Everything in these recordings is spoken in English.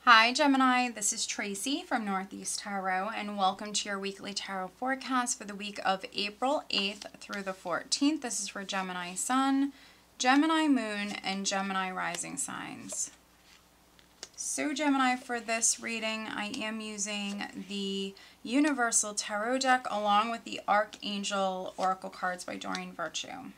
Hi Gemini, this is Tracy from Northeast Tarot and welcome to your weekly tarot forecast for the week of April 8th through the 14th. This is for Gemini Sun, Gemini Moon, and Gemini Rising signs. So Gemini, for this reading, I am using the Universal Tarot deck along with the Archangel Oracle cards by Doreen Virtue.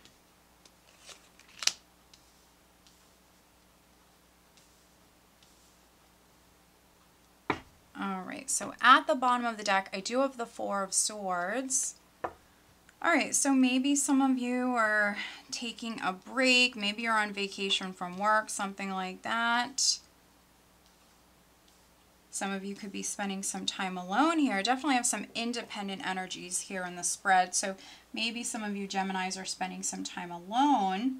Alright, so at the bottom of the deck, I do have the Four of Swords. Alright, so maybe some of you are taking a break. Maybe you're on vacation from work, something like that. Some of you could be spending some time alone here. Definitely have some independent energies here in the spread. So maybe some of you Geminis are spending some time alone.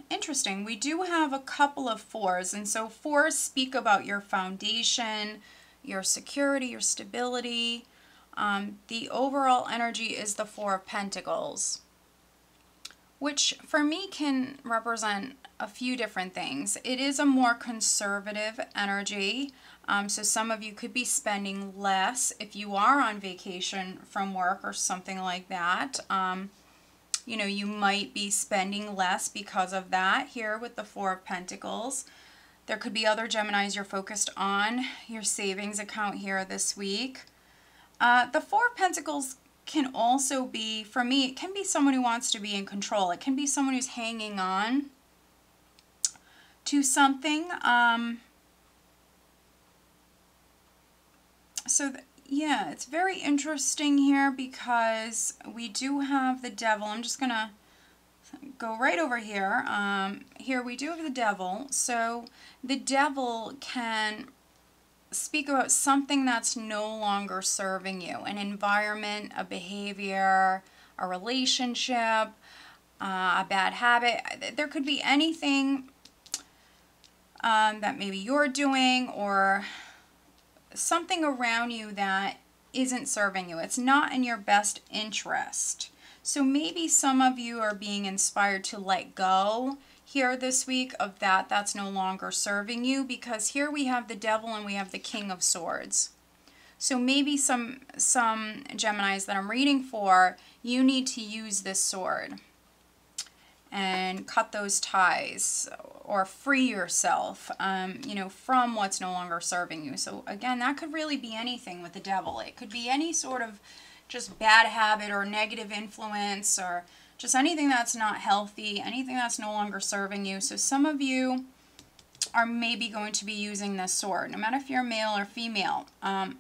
Interesting. We do have a couple of fours, and so fours speak about your foundation, your security, your stability. The overall energy is the Four of Pentacles, which for me can represent a few different things. It is a more conservative energy, so some of you could be spending less if you are on vacation from work or something like that. You know, you might be spending less because of that here with the Four of Pentacles. There could be other Geminis you're focused on your savings account here this week. The Four of Pentacles can also be, for me, it can be someone who wants to be in control. It can be someone who's hanging on to something. Yeah, it's very interesting here because we do have the Devil. I'm just going to go right over here. Here we do have the Devil. So the Devil can speak about something that's no longer serving you. An environment, a behavior, a relationship, a bad habit. There could be anything that maybe you're doing or something around you that isn't serving you. It's not in your best interest. So maybe some of you are being inspired to let go here this week of that's no longer serving you, because here we have the Devil and we have the King of Swords. So maybe some Geminis that I'm reading for, you need to use this sword and cut those ties or free yourself, you know, from what's no longer serving you. So again, that could really be anything with the Devil. It could be any sort of just bad habit or negative influence or just anything that's not healthy, anything that's no longer serving you. So some of you are maybe going to be using this sword, no matter if you're male or female.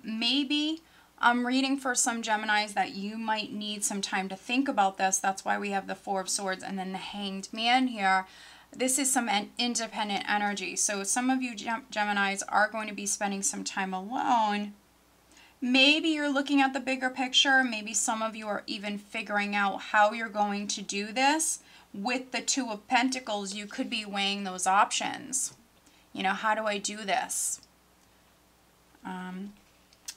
Maybe I'm reading for some Geminis that you might need some time to think about this. That's why we have the Four of Swords and then the Hanged Man here. This is some independent energy. So some of you Geminis are going to be spending some time alone. Maybe you're looking at the bigger picture. Maybe some of you are even figuring out how you're going to do this. With the Two of Pentacles, you could be weighing those options. You know, how do I do this?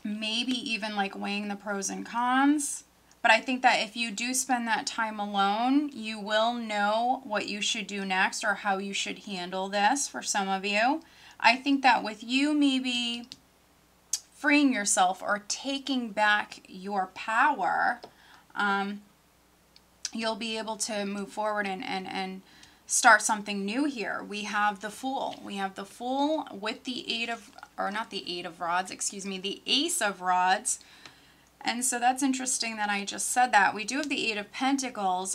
Maybe even like weighing the pros and cons. But I think that if you do spend that time alone, you will know what you should do next or how you should handle this for some of you. I think that with you maybe freeing yourself or taking back your power, you'll be able to move forward and start something new here. We have the Fool. We have the Fool with the the Ace of Rods. And so that's interesting that I just said that. We do have the Eight of Pentacles.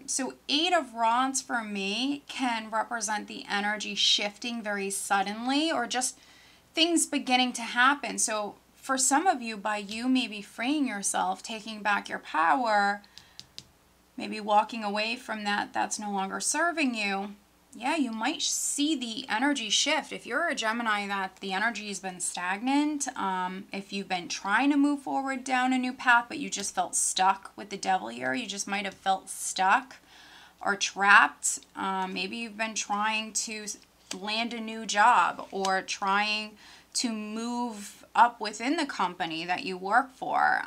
So Eight of Rods for me can represent the energy shifting very suddenly or just things beginning to happen. So for some of you, by you maybe freeing yourself, taking back your power, maybe walking away from that's no longer serving you, yeah, you might see the energy shift. If you're a Gemini that the energy has been stagnant, if you've been trying to move forward down a new path, but you just felt stuck with the Devil here, you just might have felt stuck or trapped. Maybe you've been trying to land a new job or trying to move up within the company that you work for.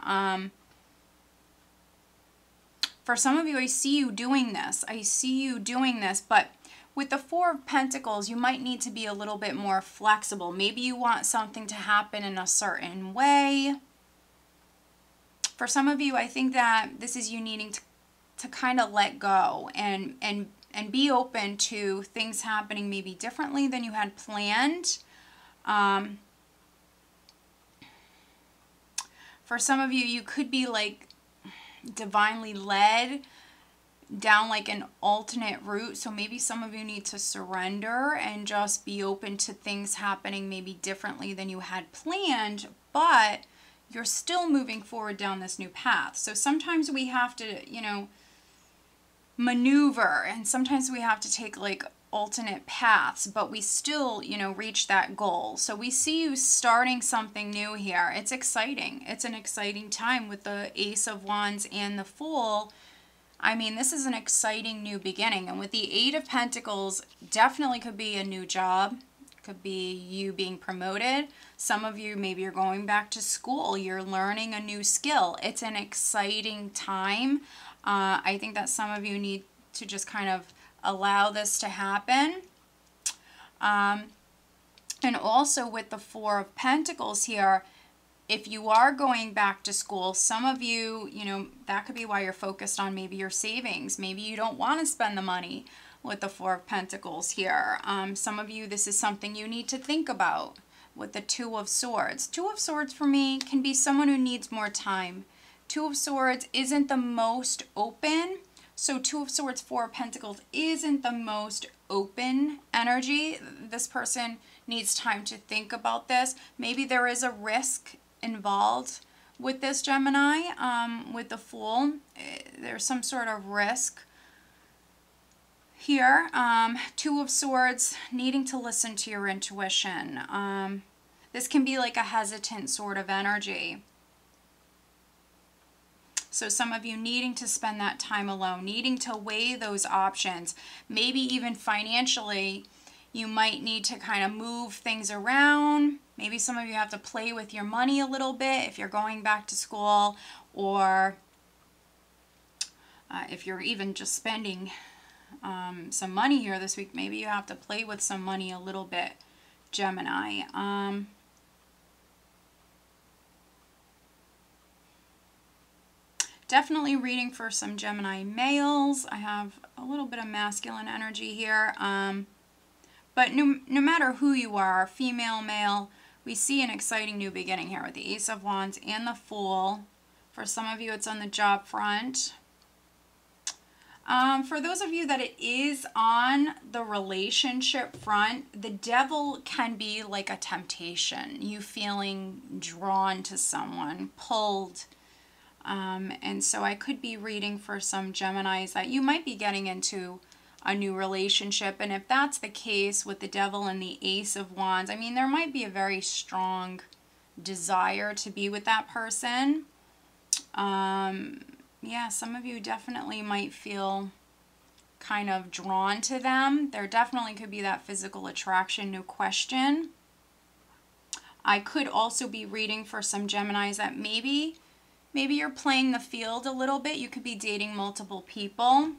For some of you, I see you doing this. I see you doing this, but with the Four of Pentacles, you might need to be a little bit more flexible. Maybe you want something to happen in a certain way. For some of you, I think that this is you needing to kind of let go and be open to things happening maybe differently than you had planned. For some of you, you could be like divinely led down like an alternate route. So maybe some of you need to surrender and just be open to things happening maybe differently than you had planned, but you're still moving forward down this new path. So sometimes we have to, you know, maneuver, and sometimes we have to take like alternate paths, but we still, you know, reach that goal. So we see you starting something new here. It's exciting. It's an exciting time with the Ace of Wands and the Fool. I mean, this is an exciting new beginning. And with the Eight of Pentacles, definitely could be a new job. Could be you being promoted. Some of you, maybe you're going back to school. You're learning a new skill. It's an exciting time. I think that some of you need to just kind of allow this to happen. And also with the Four of Pentacles here, if you are going back to school, some of you, you know, that could be why you're focused on maybe your savings. Maybe you don't want to spend the money with the Four of Pentacles here. Some of you, this is something you need to think about with the Two of Swords. Two of Swords for me can be someone who needs more time. Two of Swords isn't the most open. So Two of Swords, Four of Pentacles isn't the most open energy. This person needs time to think about this. Maybe there is a risk involved with this, Gemini. With the Fool, there's some sort of risk here. Two of Swords, needing to listen to your intuition. This can be like a hesitant sort of energy. So some of you needing to spend that time alone, needing to weigh those options. Maybe even financially, you might need to kind of move things around. Maybe some of you have to play with your money a little bit if you're going back to school, or if you're even just spending some money here this week. Maybe you have to play with some money a little bit, Gemini. Definitely reading for some Gemini males. I have a little bit of masculine energy here. But no matter who you are, female, male, we see an exciting new beginning here with the Ace of Wands and the Fool. For some of you, it's on the job front. For those of you that it is on the relationship front, the Devil can be like a temptation. You feeling drawn to someone, pulled. And so I could be reading for some Geminis that you might be getting into a new relationship. And if that's the case with the Devil and the Ace of Wands, I mean, there might be a very strong desire to be with that person. Yeah, some of you definitely might feel kind of drawn to them. There definitely could be that physical attraction, no question. I could also be reading for some Geminis that maybe you're playing the field a little bit. You could be dating multiple people.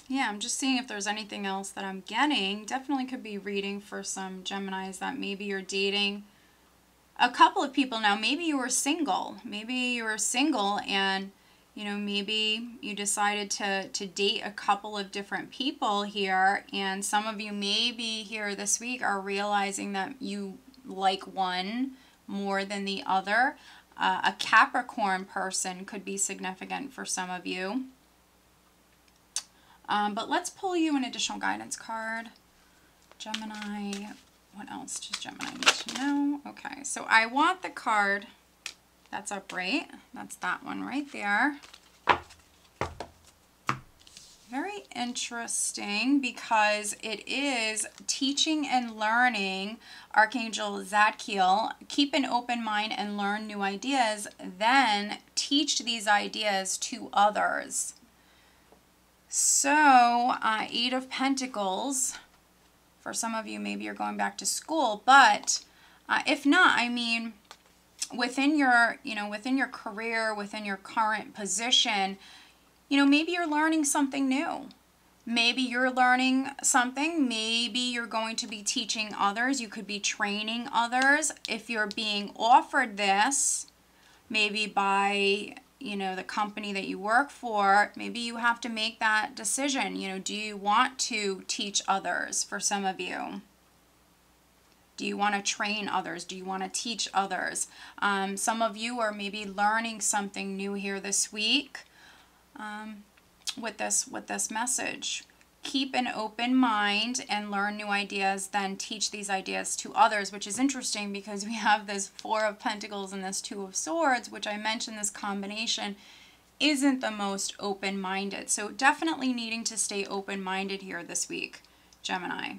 Yeah, I'm just seeing if there's anything else that I'm getting. Definitely could be reading for some Geminis that maybe you're dating a couple of people now. Maybe you were single. Maybe you were single and, you know, maybe you decided to date a couple of different people here. And some of you maybe here this week are realizing that you like one more than the other. A Capricorn person could be significant for some of you. But let's pull you an additional guidance card. Gemini, what else does Gemini need to know? Okay, so I want the card that's upright. That's that one right there. Very interesting because it is teaching and learning. Archangel Zadkiel, keep an open mind and learn new ideas, then teach these ideas to others. So, Eight of Pentacles, for some of you, maybe you're going back to school, but if not, I mean, within your, within your career, within your current position, maybe you're learning something new. Maybe you're learning something. Maybe you're going to be teaching others. You could be training others. If you're being offered this, maybe by, the company that you work for, maybe you have to make that decision. Do you want to teach others? For some of you, do you want to train others? Do you want to teach others? Some of you are maybe learning something new here this week with this message. Keep an open mind and learn new ideas, then teach these ideas to others, which is interesting because we have this Four of Pentacles and this Two of Swords, which I mentioned this combination isn't the most open-minded. So definitely needing to stay open-minded here this week, Gemini.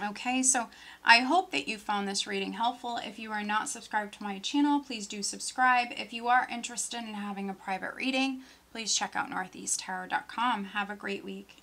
Okay, so I hope that you found this reading helpful. If you are not subscribed to my channel, please do subscribe. If you are interested in having a private reading, please check out northeasttarot.com. Have a great week.